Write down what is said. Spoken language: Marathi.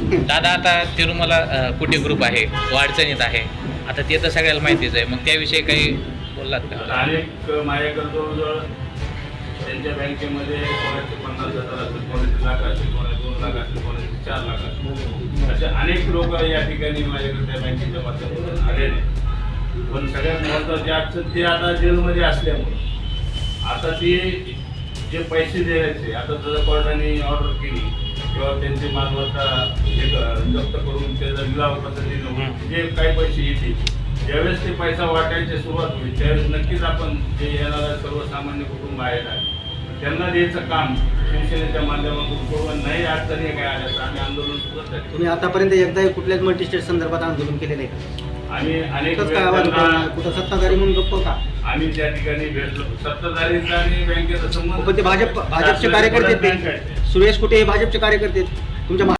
दादा आता तिरुमला कुटी ग्रुप आहे, तो अडचणीत आहे. आता ते तर सगळ्याला माहितीच आहे. मग त्याविषयी काही बोललात का? अनेक माझ्याकडे जवळजवळ त्यांच्या बँकेमध्ये कोणाचे 50,000 असेल, कोणाचे लाख असेल, कोणाचे 2 लाख असेल, कोणाचे 4 लाख असेल, असे अनेक लोक या ठिकाणी माझ्याकडे त्या बँकेच्या माध्यमातून आलेले. पण सगळ्यात महत्त्वाची अडचण ते आता जेलमध्ये असल्यामुळे आता ते जे पैसे द्यायचे, आता जर कोर्टाने ऑर्डर केली किंवा त्यांची मालमत्ता जप्त करून त्याचा लिलाव पद्धतीने जे काही पैसे येतील, ज्यावेळेस ते पैसा वाटायची सुरुवात होईल त्यावेळेस नक्कीच आपण जे येणारा सर्वसामान्य कुटुंब आहे त्यांना द्यायचं काम शिवसेनेच्या माध्यमातून करू. नाही अडचणी काय आल्या तर आम्ही आंदोलन सुद्धा करू. तुम्ही आतापर्यंत एकदा कुठल्याच मल्टीस्टेट संदर्भात आंदोलन केलेलं आहे का? आम्ही अनेक काय आवाज कुठं सत्ताधारी म्हणून गप्प का? आम्ही त्या ठिकाणी भेटलो. सत्ताधारीचा आणि बँकेचा संबंध. पण ते भाजपचे कार्यकर्ते आहेत. सुरेश कुटे हे भाजपचे कार्यकर्ते आहेत तुमच्या